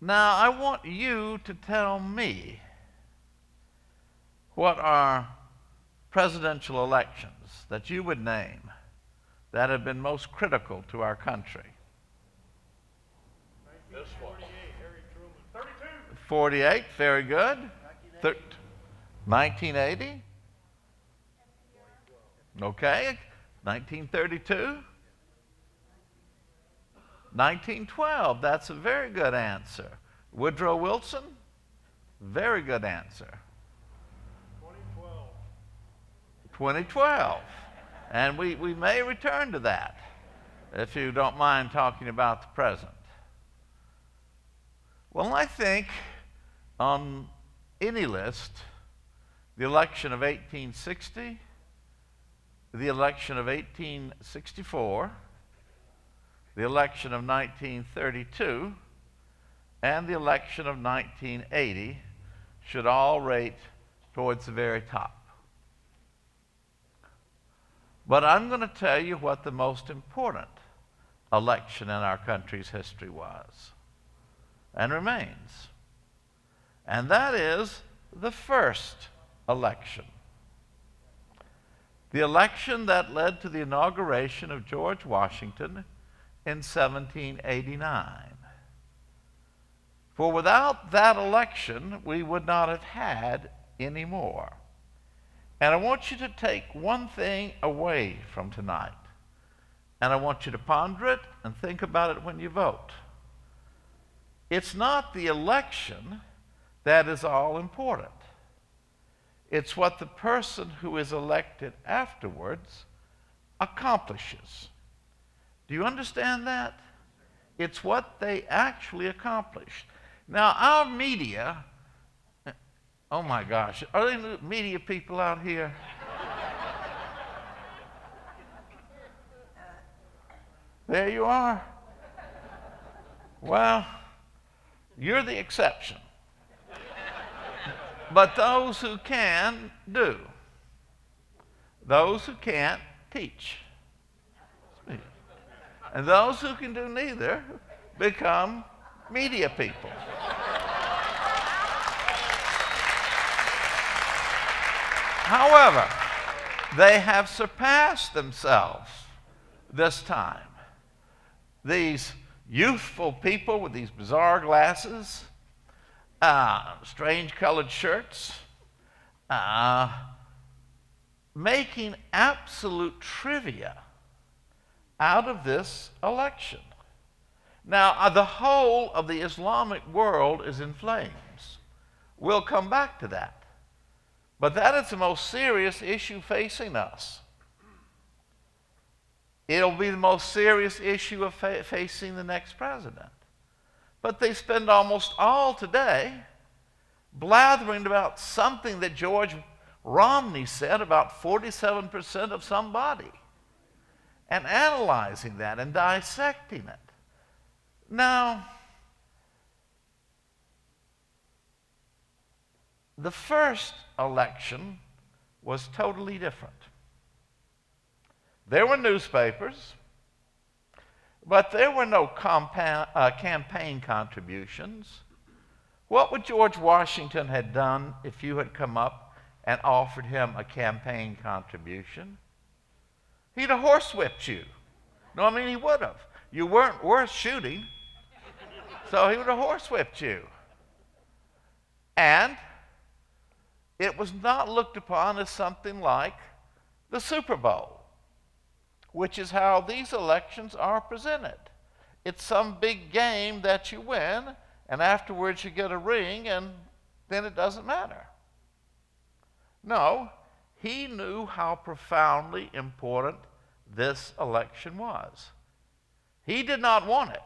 Now, I want you to tell me what are presidential elections that you would name that have been most critical to our country. 1948, Harry Truman. 32. 48, very good. 1980. Okay. 1932. 1912, that's a very good answer. Woodrow Wilson, very good answer. 2012. 2012. And we may return to that, if you don't mind talking about the present. Well, I think on any list, the election of 1860, the election of 1864, the election of 1932, and the election of 1980 should all rate towards the very top. But I'm going to tell you what the most important election in our country's history was and remains. And that is the first election. The election that led to the inauguration of George Washington in 1789. For without that election, we would not have had any more. And I want you to take one thing away from tonight, and I want you to ponder it and think about it when you vote. It's not the election that is all important. It's what the person who is elected afterwards accomplishes. Do you understand that? It's what they actually accomplished. Now, our media, oh my gosh, are there media people out here? There you are. Well, you're the exception. But those who can, do. Those who can't, teach. And those who can do neither become media people. However, they have surpassed themselves this time. These youthful people with these bizarre glasses, strange colored shirts, making absolute trivia out of this election. Now, the whole of the Islamic world is in flames. We'll come back to that. But that is the most serious issue facing us. It'll be the most serious issue of facing the next president. But they spend almost all today blathering about something that George Romney said about 47% of somebody, and analyzing that and dissecting it. Now, the first election was totally different. There were newspapers, but there were no campaign contributions. What would George Washington have done if you had come up and offered him a campaign contribution? He'd have horsewhipped you. No, I mean, he would have. You weren't worth shooting, so he would have horsewhipped you. And it was not looked upon as something like the Super Bowl, which is how these elections are presented. It's some big game that you win, and afterwards you get a ring, and then it doesn't matter. No, he knew how profoundly important this election was. He did not want it.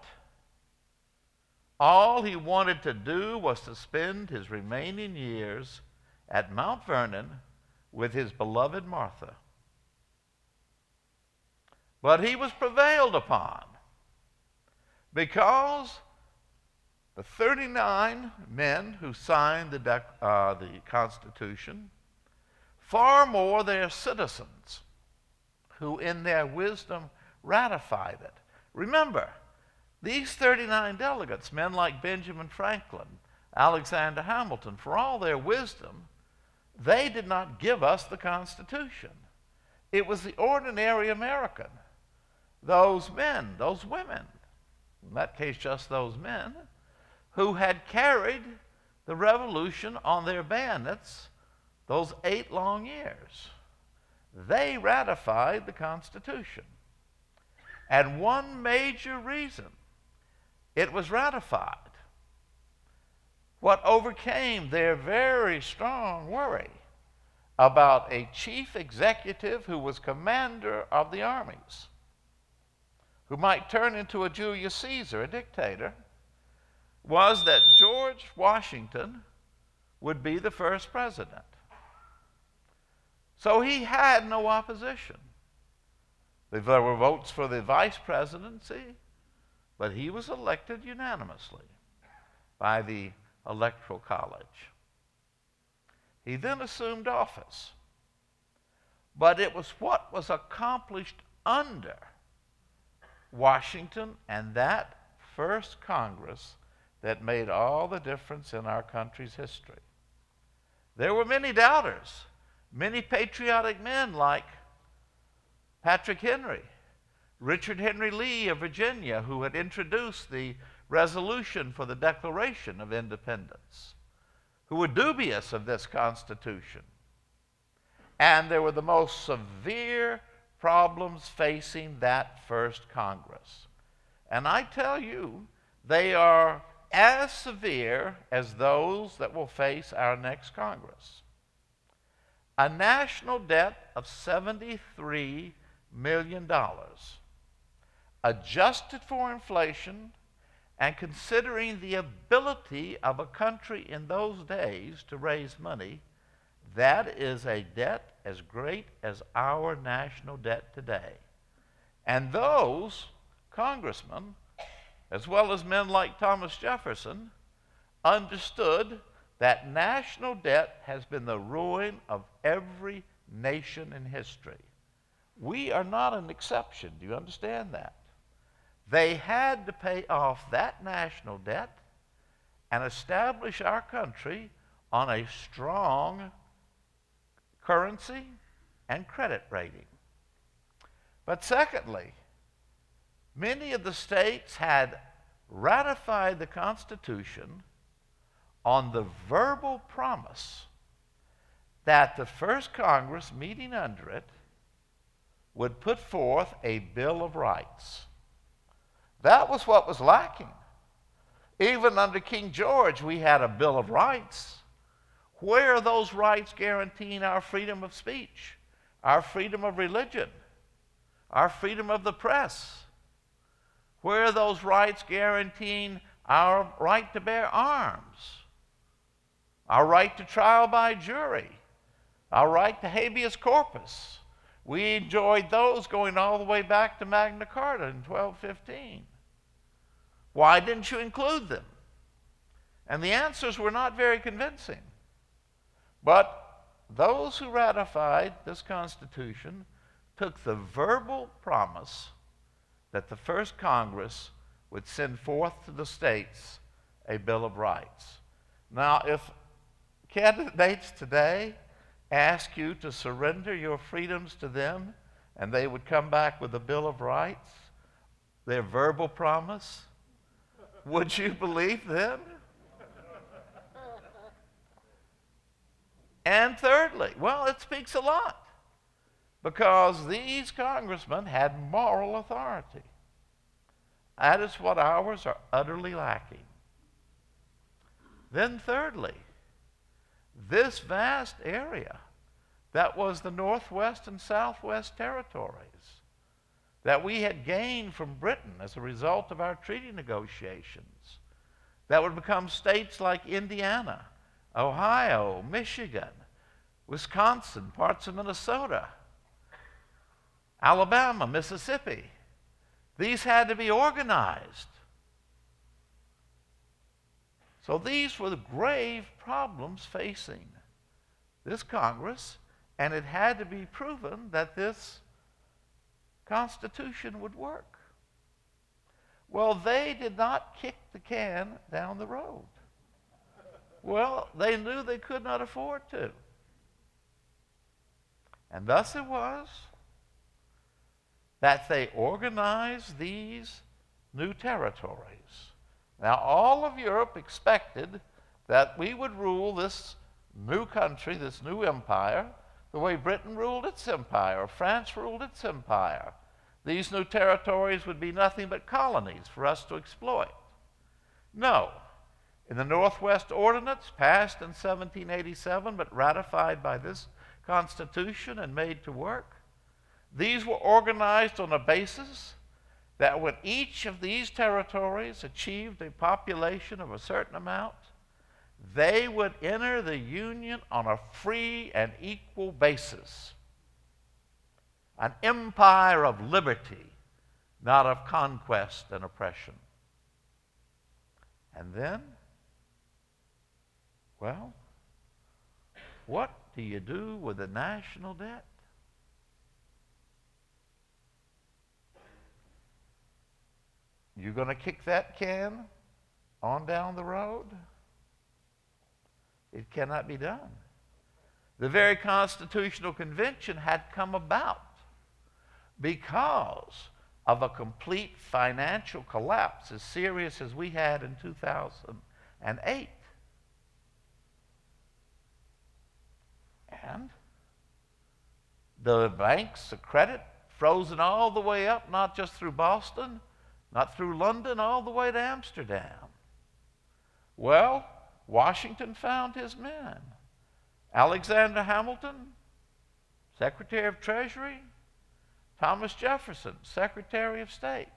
All he wanted to do was to spend his remaining years at Mount Vernon with his beloved Martha. But he was prevailed upon because the 39 men who signed the Constitution, far more their citizens who in their wisdom ratified it. Remember, These 39 delegates, men like Benjamin Franklin, Alexander Hamilton, for all their wisdom, they did not give us the Constitution. It was the ordinary American, those men, those women, in that case just those men, who had carried the revolution on their bayonets those 8 long years. They ratified the Constitution. And one major reason it was ratified, what overcame their very strong worry about a chief executive who was commander of the armies, who might turn into a Julius Caesar, a dictator, was that George Washington would be the first president. So he had no opposition. There were votes for the vice presidency, but he was elected unanimously by the Electoral College. He then assumed office. But it was what was accomplished under Washington and that first Congress that made all the difference in our country's history. There were many doubters, many patriotic men like Patrick Henry, Richard Henry Lee of Virginia, who had introduced the resolution for the Declaration of Independence, who were dubious of this Constitution. And there were the most severe problems facing that first Congress. And I tell you, they are as severe as those that will face our next Congress. A national debt of $73 million, adjusted for inflation, and considering the ability of a country in those days to raise money, that is a debt as great as our national debt today. And those congressmen, as well as men like Thomas Jefferson, understood that national debt has been the ruin of every nation in history. We are not an exception. Do you understand that? They had to pay off that national debt and establish our country on a strong currency and credit rating. But secondly, many of the states had ratified the Constitution on the verbal promise that the first Congress meeting under it would put forth a Bill of Rights. That was what was lacking. Even under King George, we had a Bill of Rights. Where are those rights guaranteeing our freedom of speech, our freedom of religion, our freedom of the press? Where are those rights guaranteeing our right to bear arms, our right to trial by jury, our right to habeas corpus? We enjoyed those going all the way back to Magna Carta in 1215. Why didn't you include them? And the answers were not very convincing. But those who ratified this Constitution took the verbal promise that the first Congress would send forth to the states a Bill of Rights. Now, if candidates today ask you to surrender your freedoms to them and they would come back with a Bill of Rights, their verbal promise, would you believe them? And thirdly, well, it speaks a lot because these congressmen had moral authority. That is what ours are utterly lacking. Then thirdly, this vast area that was the Northwest and Southwest territories that we had gained from Britain as a result of our treaty negotiations, that would become states like Indiana, Ohio, Michigan, Wisconsin, parts of Minnesota, Alabama, Mississippi. These had to be organized. So these were the grave problems facing this Congress, and it had to be proven that this Constitution would work. Well, they did not kick the can down the road. Well, they knew they could not afford to. And thus it was that they organized these new territories. Now, all of Europe expected that we would rule this new country, this new empire, the way Britain ruled its empire, or France ruled its empire. These new territories would be nothing but colonies for us to exploit. No. In the Northwest Ordinance, passed in 1787 but ratified by this Constitution and made to work, these were organized on a basis that when each of these territories achieved a population of a certain amount, they would enter the Union on a free and equal basis. An empire of liberty, not of conquest and oppression. And then, well, what do you do with the national debt? You're going to kick that can on down the road? It cannot be done. The very Constitutional Convention had come about because of a complete financial collapse as serious as we had in 2008. And the banks, the credit, frozen all the way up, not just through Boston, not through London, all the way to Amsterdam. Well, Washington found his men. Alexander Hamilton, Secretary of Treasury, Thomas Jefferson, Secretary of State.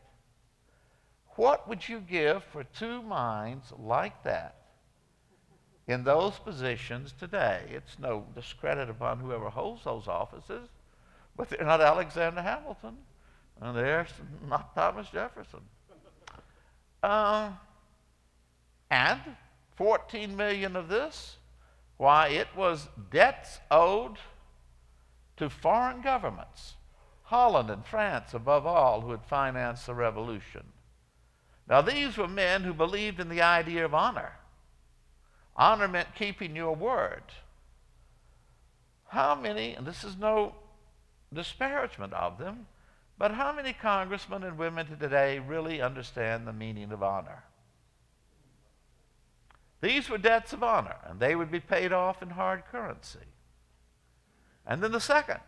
What would you give for two minds like that in those positions today? It's no discredit upon whoever holds those offices, but they're not Alexander Hamilton, and they're not Thomas Jefferson. And 14 million of this, why, it was debts owed to foreign governments, Holland and France above all, who had financed the revolution. Now, these were men who believed in the idea of honor. Honor meant keeping your word. How many, and this is no disparagement of them, but how many congressmen and women today really understand the meaning of honor? These were debts of honor, and they would be paid off in hard currency. And then the second,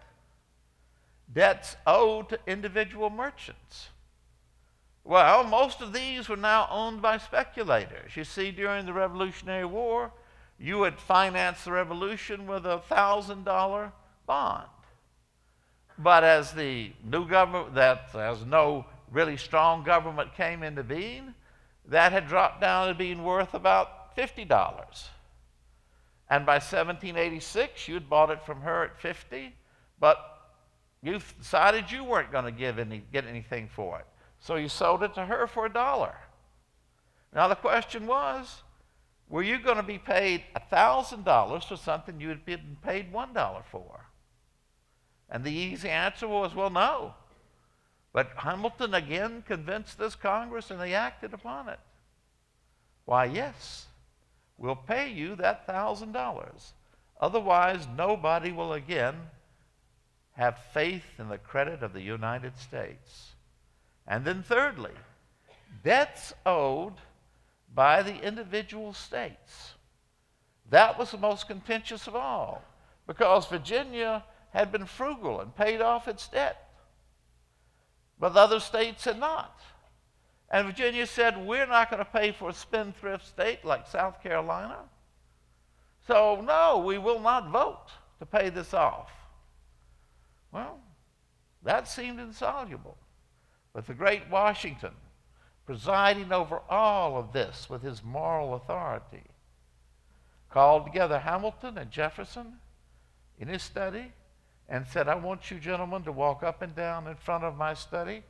debts owed to individual merchants. Well, most of these were now owned by speculators. You see, during the Revolutionary War, you would finance the revolution with a $1,000 bond. But as the new government, as no really strong government came into being, that had dropped down to being worth about $50. And by 1786, you'd bought it from her at $50, but you decided you weren't going to get anything for it. So you sold it to her for $1. Now the question was, were you going to be paid $1,000 for something you had been paid $1 for? And the easy answer was, well, no. But Hamilton again convinced this Congress, and they acted upon it. Why, yes, we'll pay you that $1,000. Otherwise, nobody will again have faith in the credit of the United States. And then thirdly, debts owed by the individual states. That was the most contentious of all, because Virginia had been frugal and paid off its debt, but other states had not. And Virginia said, we're not going to pay for a spendthrift state like South Carolina. So no, we will not vote to pay this off. Well, that seemed insoluble. But the great Washington, presiding over all of this with his moral authority, called together Hamilton and Jefferson in his study and said, I want you gentlemen to walk up and down in front of my study,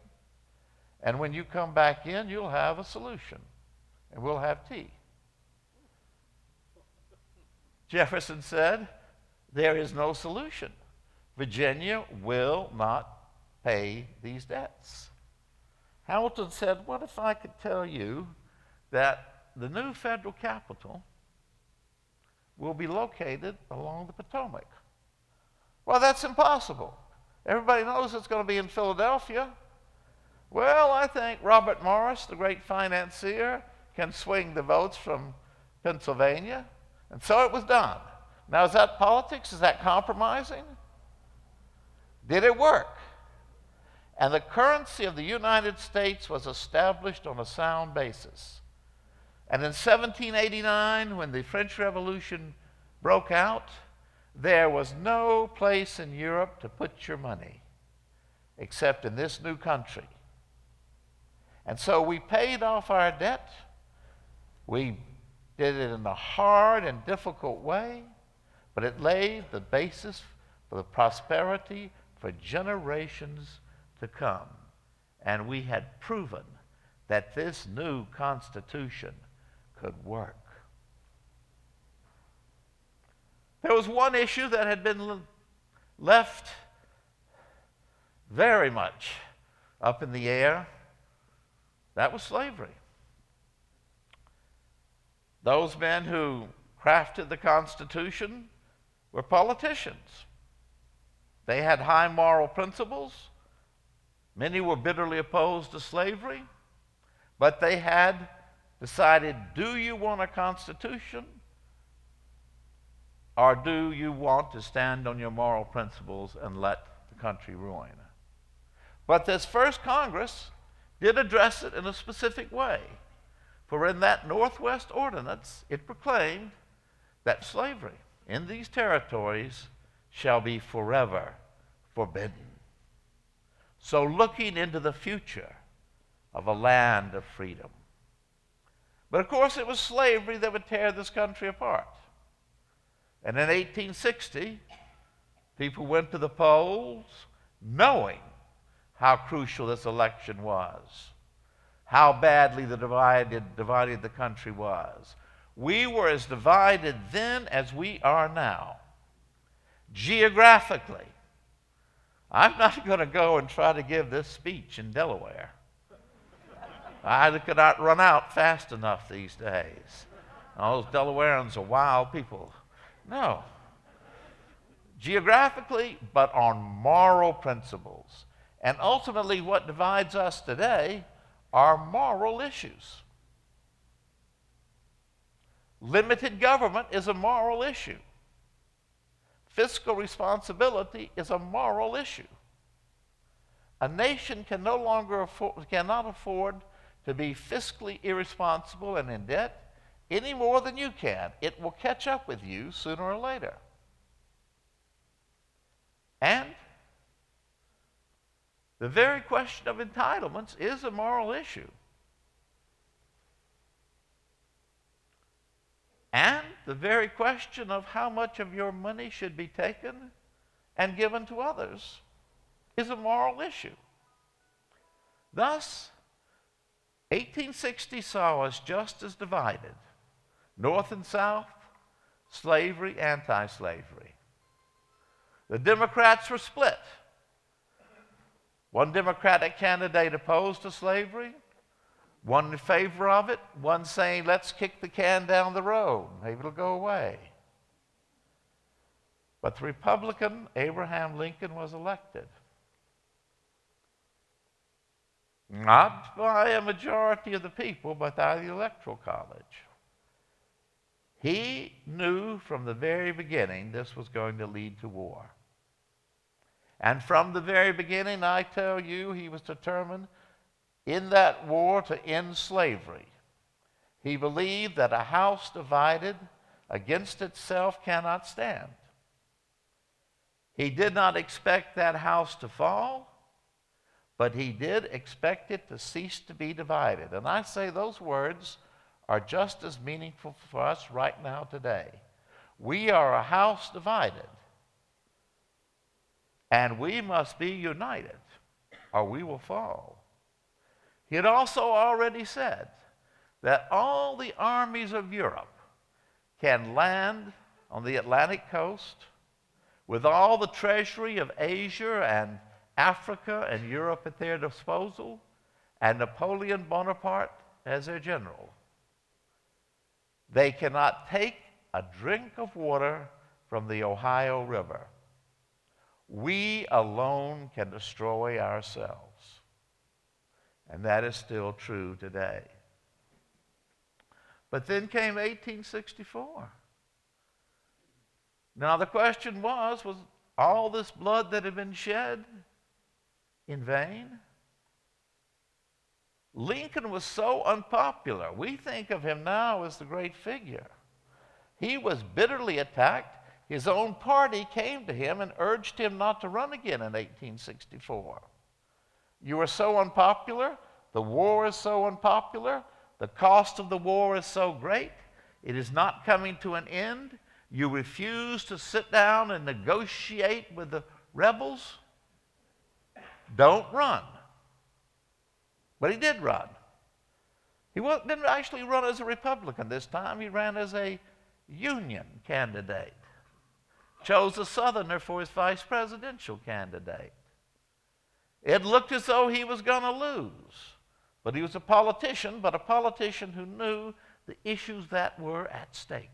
and when you come back in, you'll have a solution, and we'll have tea. Jefferson said, there is no solution. Virginia will not pay these debts. Hamilton said, what if I could tell you that the new federal capital will be located along the Potomac? Well, that's impossible. Everybody knows it's going to be in Philadelphia. Well, I think Robert Morris, the great financier, can swing the votes from Pennsylvania. And so it was done. Now, is that politics? Is that compromising? Did it work? And the currency of the United States was established on a sound basis. And in 1789, when the French Revolution broke out, there was no place in Europe to put your money except in this new country. And so we paid off our debt. We did it in a hard and difficult way, but it laid the basis for the prosperity for generations to come. And we had proven that this new Constitution could work. There was one issue that had been left very much up in the air. That was slavery. Those men who crafted the Constitution were politicians. They had high moral principles. Many were bitterly opposed to slavery, but they had decided, do you want a Constitution, or do you want to stand on your moral principles and let the country ruin? But this first Congress did address it in a specific way. For in that Northwest Ordinance, it proclaimed that slavery in these territories shall be forever forbidden. So looking into the future of a land of freedom. But of course it was slavery that would tear this country apart. And in 1860, people went to the polls knowing how crucial this election was, how badly the divided the country was. We were as divided then as we are now, geographically. I'm not going to go and try to give this speech in Delaware. I could not run out fast enough these days. All those Delawareans are wild people. No. Geographically, but on moral principles. And ultimately, what divides us today are moral issues. Limited government is a moral issue. Fiscal responsibility is a moral issue. A nation can no longer cannot afford to be fiscally irresponsible and in debt any more than you can. It will catch up with you sooner or later. And the very question of entitlements is a moral issue. And the very question of how much of your money should be taken and given to others is a moral issue. Thus, 1860 saw us just as divided, North and South, slavery, anti-slavery. The Democrats were split. One Democratic candidate opposed to slavery, one in favor of it, one saying, let's kick the can down the road, maybe it'll go away. But the Republican, Abraham Lincoln, was elected. Not by a majority of the people, but by the Electoral College. He knew from the very beginning this was going to lead to war. And from the very beginning, I tell you, he was determined in that war to end slavery. He believed that a house divided against itself cannot stand. He did not expect that house to fall, but he did expect it to cease to be divided. And I say those words are just as meaningful for us right now today. We are a house divided, and we must be united, or we will fall. He had also already said that all the armies of Europe can land on the Atlantic coast with all the treasury of Asia and Africa and Europe at their disposal, and Napoleon Bonaparte as their general. They cannot take a drink of water from the Ohio River. We alone can destroy ourselves. And that is still true today. But then came 1864. Now the question was all this blood that had been shed in vain? Lincoln was so unpopular. We think of him now as the great figure. He was bitterly attacked. His own party came to him and urged him not to run again in 1864. You are so unpopular. The war is so unpopular. The cost of the war is so great. It is not coming to an end. You refuse to sit down and negotiate with the rebels. Don't run. But he did run. He didn't actually run as a Republican this time. He ran as a Union candidate. Chose a Southerner for his vice presidential candidate. It looked as though he was going to lose. But he was a politician, but a politician who knew the issues that were at stake.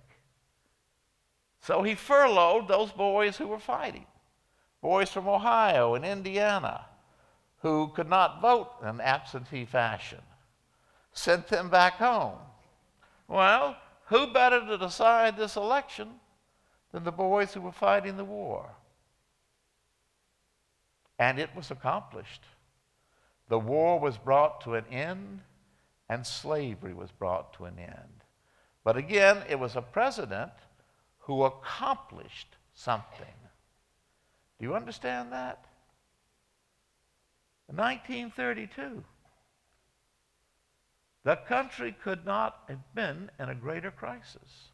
So he furloughed those boys who were fighting. Boys from Ohio and Indiana who could not vote in absentee fashion. Sent them back home. Well, who better to decide this election than the boys who were fighting the war? And it was accomplished. The war was brought to an end, and slavery was brought to an end. But again, it was a president who accomplished something. Do you understand that? In 1932, the country could not have been in a greater crisis.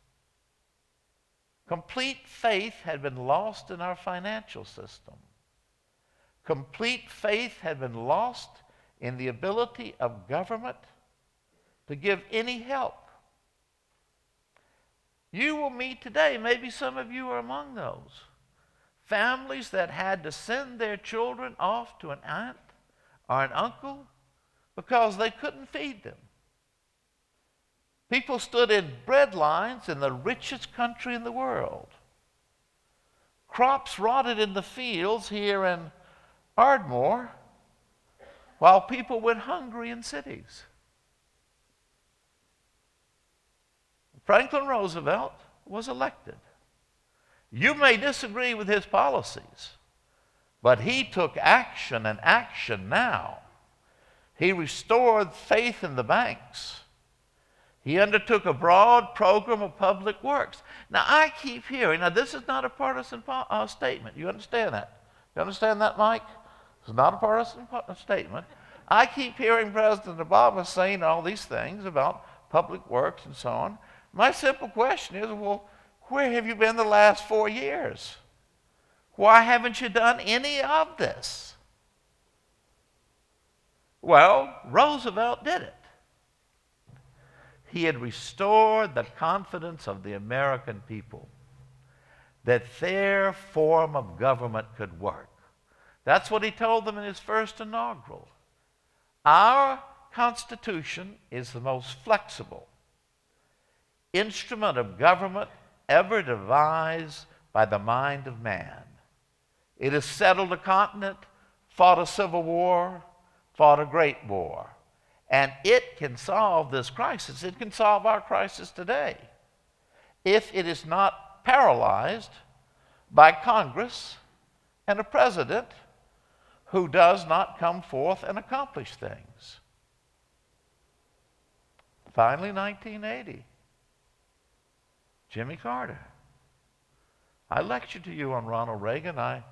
Complete faith had been lost in our financial system. Complete faith had been lost in the ability of government to give any help. You will meet today, maybe some of you are among those, families that had to send their children off to an aunt or an uncle because they couldn't feed them. People stood in bread lines in the richest country in the world. Crops rotted in the fields here in Ardmore while people went hungry in cities. Franklin Roosevelt was elected. You may disagree with his policies, but he took action, and action now. He restored faith in the banks. He undertook a broad program of public works. Now, I keep hearing, now this is not a partisan statement. You understand that? You understand that, Mike? It's not a partisan statement. I keep hearing President Obama saying all these things about public works and so on. My simple question is, well, where have you been the last 4 years? Why haven't you done any of this? Well, Roosevelt did it. He had restored the confidence of the American people that their form of government could work. That's what he told them in his first inaugural. Our Constitution is the most flexible instrument of government ever devised by the mind of man. It has settled a continent, fought a civil war, fought a great war. And it can solve this crisis. It can solve our crisis today if it is not paralyzed by Congress and a president who does not come forth and accomplish things. Finally, 1980. Jimmy Carter. I lectured to you on Ronald Reagan. I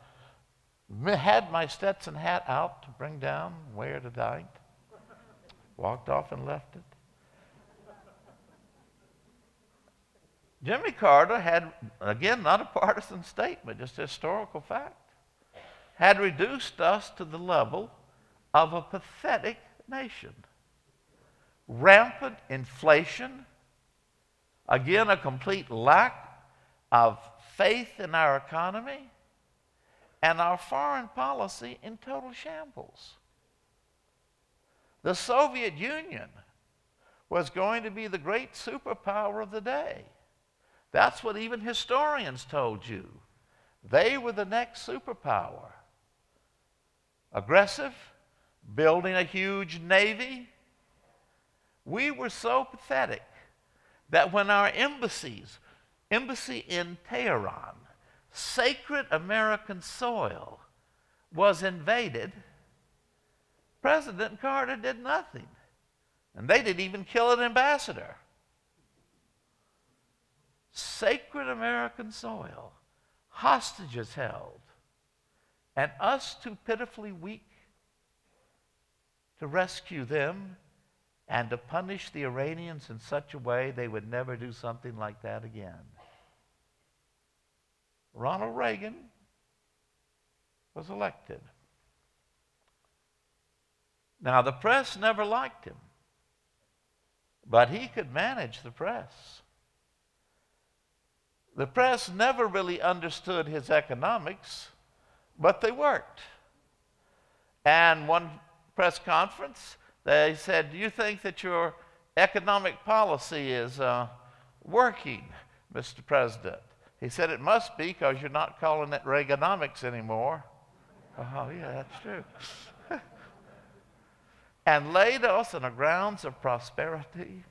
had my Stetson hat out to bring down, wear tonight. Walked off and left it. Jimmy Carter had, again, not a partisan statement, just a historical fact, had reduced us to the level of a pathetic nation. Rampant inflation, again, a complete lack of faith in our economy, and our foreign policy in total shambles. The Soviet Union was going to be the great superpower of the day. That's what even historians told you. They were the next superpower. Aggressive, building a huge navy. We were so pathetic that when our embassy in Tehran, sacred American soil, was invaded, President Carter did nothing. And they didn't even kill an ambassador. Sacred American soil, hostages held, and us too pitifully weak to rescue them and to punish the Iranians in such a way they would never do something like that again. Ronald Reagan was elected. Now, the press never liked him, but he could manage the press. The press never really understood his economics, but they worked. And one press conference, they said, "Do you think that your economic policy is working, Mr. President?" He said, "It must be, because you're not calling it Reaganomics anymore." Oh, yeah, that's true. And laid us on the grounds of prosperity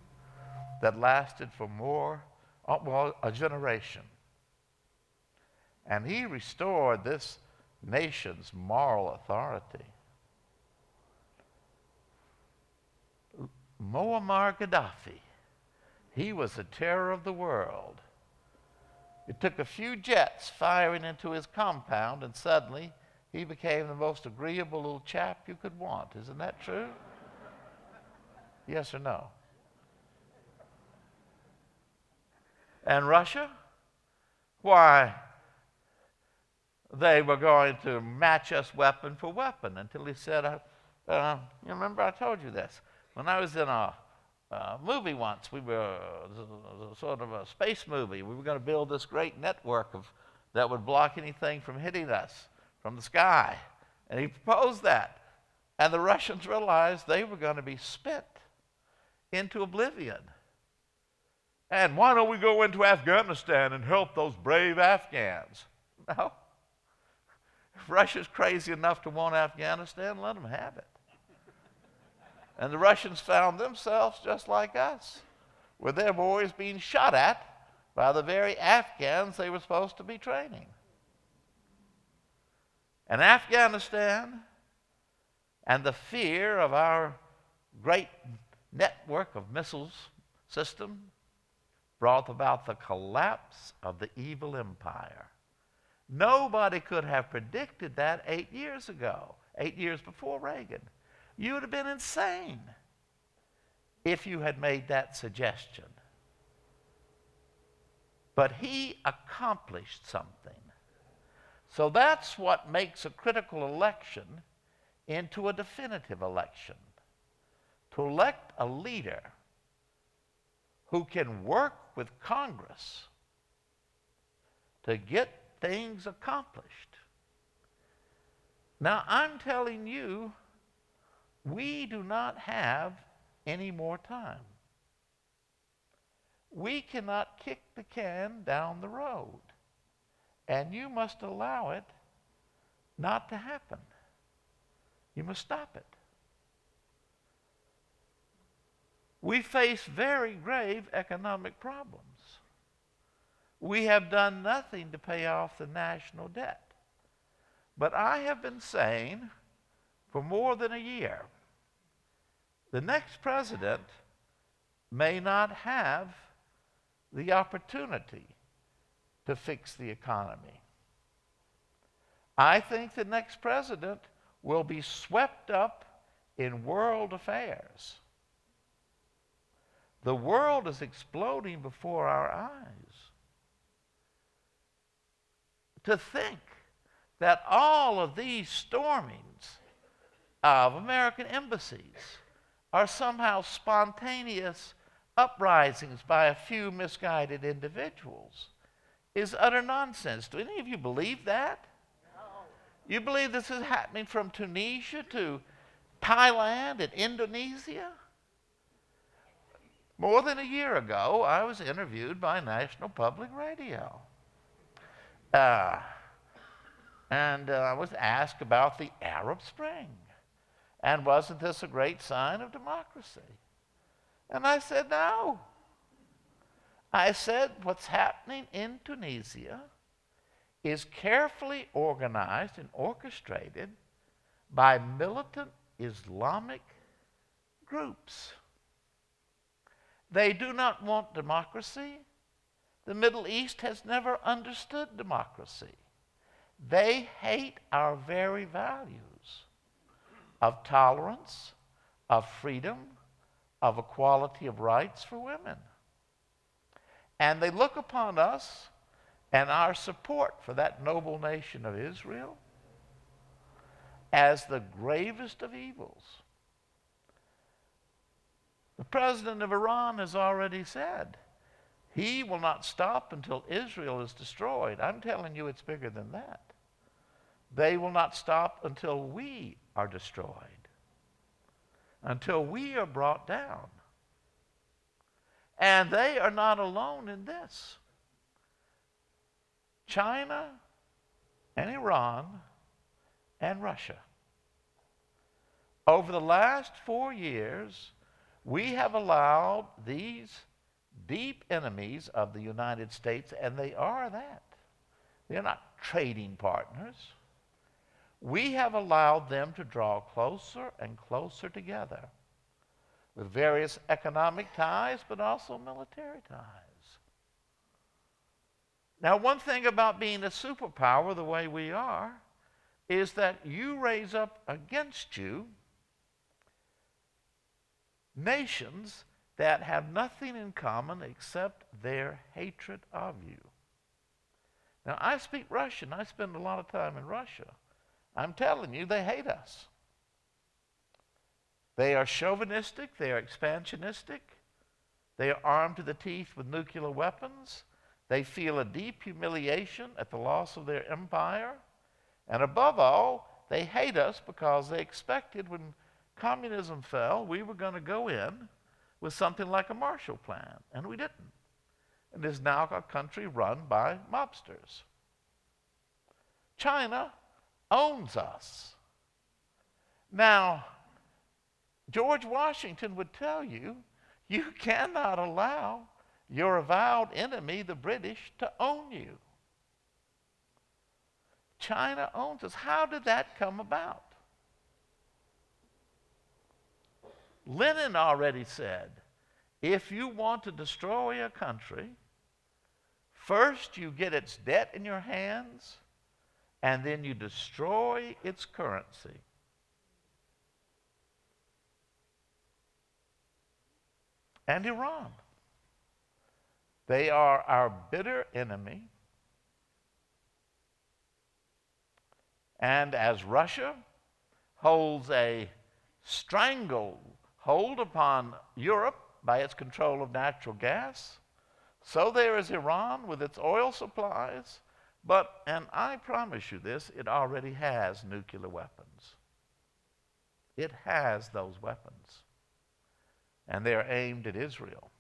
that lasted for a generation. And he restored this nation's moral authority. Muammar Gaddafi, he was the terror of the world. It took a few jets firing into his compound, and suddenly he became the most agreeable little chap you could want. Isn't that true? Yes or no? And Russia? Why, they were going to match us weapon for weapon until he said, you remember I told you this. When I was in a movie once, we were sort of a space movie. We were going to build this great network that would block anything from hitting us from the sky. And he proposed that. And the Russians realized they were going to be spent into oblivion. And why don't we go into Afghanistan and help those brave Afghans? No. If Russia's crazy enough to want Afghanistan, let them have it. And the Russians found themselves just like us, with their boys being shot at by the very Afghans they were supposed to be training. And Afghanistan and the fear of our great network of missiles system brought about the collapse of the evil empire. Nobody could have predicted that 8 years ago, 8 years before Reagan. You would have been insane if you had made that suggestion. But he accomplished something. So that's what makes a critical election into a definitive election. To elect a leader who can work with Congress to get things accomplished. Now, I'm telling you, we do not have any more time. We cannot kick the can down the road, and you must allow it not to happen. You must stop it. We face very grave economic problems. We have done nothing to pay off the national debt. But I have been saying for more than a year, the next president may not have the opportunity to fix the economy. I think the next president will be swept up in world affairs. The world is exploding before our eyes. To think that all of these stormings of American embassies are somehow spontaneous uprisings by a few misguided individuals is utter nonsense. Do any of you believe that? No. You believe this is happening from Tunisia to Thailand and Indonesia. More than a year ago, I was interviewed by National Public Radio. And I was asked about the Arab Spring. And wasn't this a great sign of democracy? And I said, no. I said, what's happening in Tunisia is carefully organized and orchestrated by militant Islamic groups. They do not want democracy. The Middle East has never understood democracy. They hate our very values of tolerance, of freedom, of equality of rights for women. And they look upon us and our support for that noble nation of Israel as the gravest of evils. The president of Iran has already said he will not stop until Israel is destroyed. I'm telling you, it's bigger than that. They will not stop until we are destroyed, until we are brought down. And they are not alone in this. China and Iran and Russia. Over the last 4 years, we have allowed these deep enemies of the United States, and they are that. They're not trading partners. We have allowed them to draw closer and closer together with various economic ties, but also military ties. Now, one thing about being a superpower the way we are is that you raise up against you nations that have nothing in common except their hatred of you. Now, I speak Russian. I spend a lot of time in Russia. I'm telling you, they hate us. They are chauvinistic. They are expansionistic. They are armed to the teeth with nuclear weapons. They feel a deep humiliation at the loss of their empire. And above all, they hate us because they expected when communism fell, we were going to go in with something like a Marshall Plan, and we didn't. And it is now a country run by mobsters. China owns us. Now, George Washington would tell you, you cannot allow your avowed enemy, the British, to own you. China owns us. How did that come about? Lenin already said, if you want to destroy a country, first you get its debt in your hands, and then you destroy its currency. And Iran. They are our bitter enemy. And as Russia holds a stranglehold upon Europe by its control of natural gas, so there is Iran with its oil supplies. But, and I promise you this, it already has nuclear weapons. It has those weapons. And they are aimed at Israel.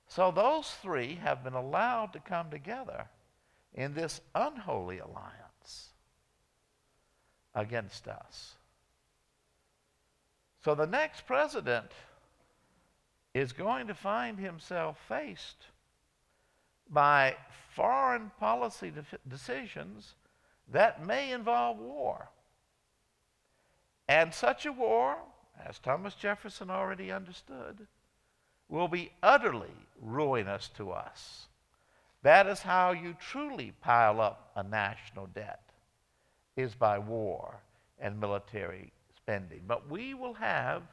So those three have been allowed to come together in this unholy alliance against us. So the next president is going to find himself faced by foreign policy decisions that may involve war. And such a war, as Thomas Jefferson already understood, will be utterly ruinous to us. That is how you truly pile up a national debt, is by war and military spending. But we will have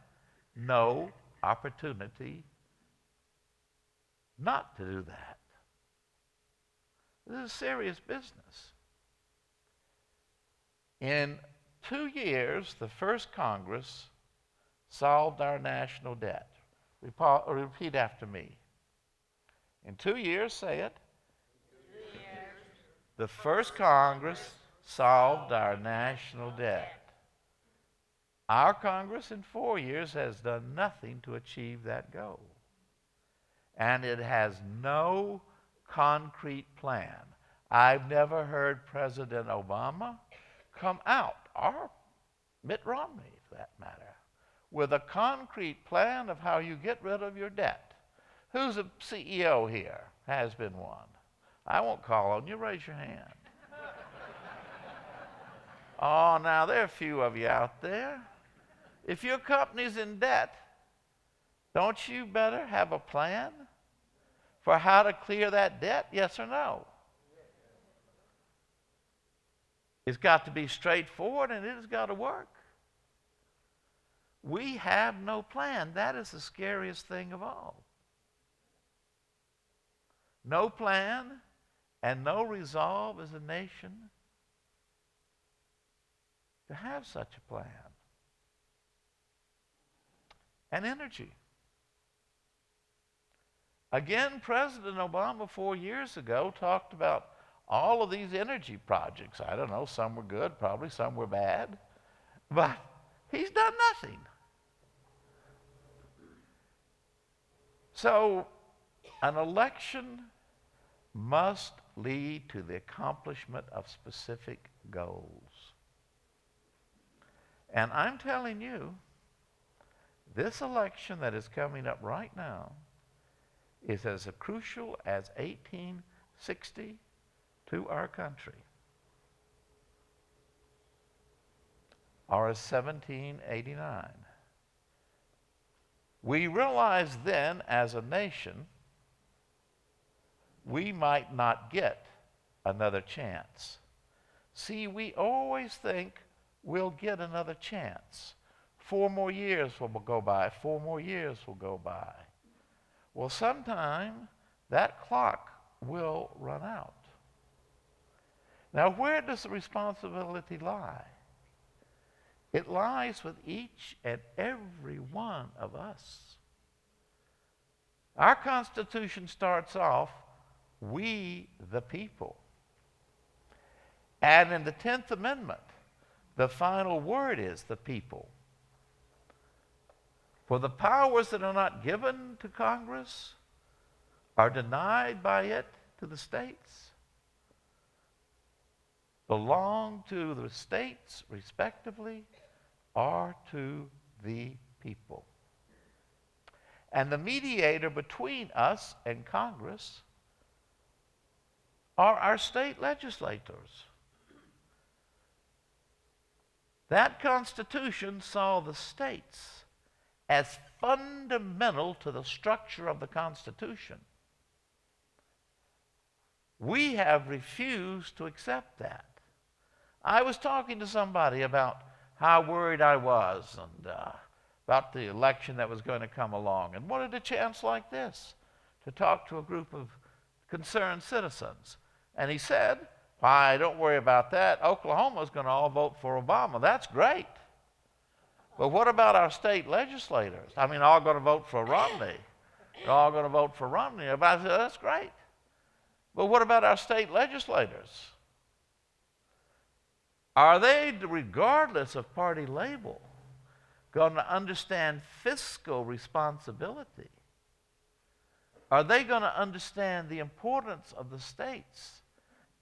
no opportunity not to do that. This is serious business. In 2 years, the first Congress solved our national debt. Repeat after me. In 2 years, say it. 2 years. The first Congress solved our national debt. Our Congress in 4 years has done nothing to achieve that goal. And it has no concrete plan. I've never heard President Obama come out, or Mitt Romney for that matter, with a concrete plan of how you get rid of your debt. Who's a CEO here? Has been one. I won't call on you. Raise your hand. Oh, now there are a few of you out there. If your company's in debt, don't you better have a plan for how to clear that debt? Yes or no? It's got to be straightforward and it has got to work. We have no plan. That is the scariest thing of all. No plan and no resolve as a nation to have such a plan. And energy. Again, President Obama 4 years ago talked about all of these energy projects. I don't know, some were good, probably some were bad, but he's done nothing. So an election must lead to the accomplishment of specific goals. And I'm telling you, this election that is coming up right now is as crucial as 1860 to our country, or as 1789. We realized then as a nation we might not get another chance. See, we always think we'll get another chance. 4 more years will go by, 4 more years will go by. Well, sometime that clock will run out. Now, where does the responsibility lie? It lies with each and every one of us. Our Constitution starts off, "We the people." And in the 10th Amendment, the final word is the people. For the powers that are not given to Congress are denied by it to the states, belong to the states respectively, or to the people. And the mediator between us and Congress are our state legislators. That Constitution saw the states as fundamental to the structure of the Constitution. We have refused to accept that. I was talking to somebody about how worried I was and about the election that was going to come along, and wanted a chance like this to talk to a group of concerned citizens. And he said, "Why, don't worry about that. Oklahoma's going to all vote for Obama. That's great. But what about our state legislators? I mean, all going to vote for Romney. They're all going to vote for Romney." I said, "That's great. But what about our state legislators? Are they, regardless of party label, going to understand fiscal responsibility? Are they going to understand the importance of the states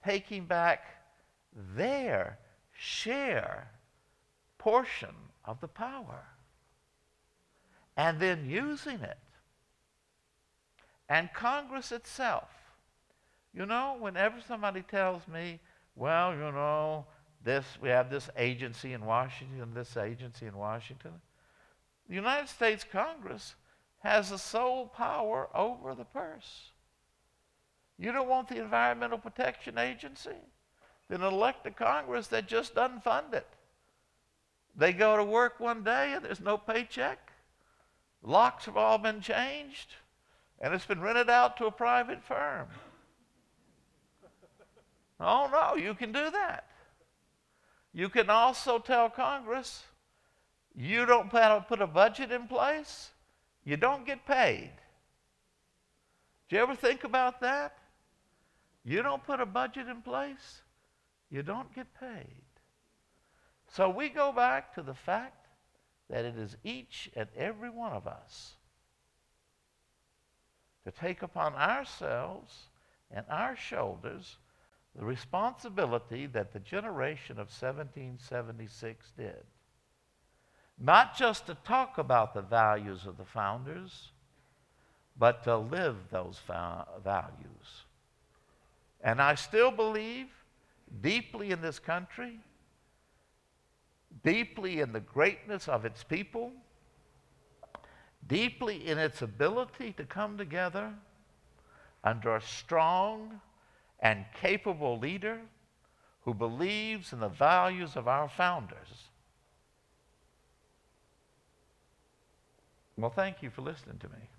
taking back their share portion of the power and then using it?" And Congress itself, you know, whenever somebody tells me, "Well, you know, we have this agency in Washington, this agency in Washington," the United States Congress has the sole power over the purse. You don't want the Environmental Protection Agency? Then elect a Congress that just doesn't fund it. They go to work one day and there's no paycheck. Locks have all been changed, and it's been rented out to a private firm. Oh no, you can do that. You can also tell Congress, you don't put a budget in place, you don't get paid. Do you ever think about that? You don't put a budget in place, you don't get paid. So we go back to the fact that it is each and every one of us to take upon ourselves and our shoulders the responsibility that the generation of 1776 did. Not just to talk about the values of the founders, but to live those values. And I still believe deeply in this country, deeply in the greatness of its people, deeply in its ability to come together under a strong and capable leader who believes in the values of our founders. Well, thank you for listening to me.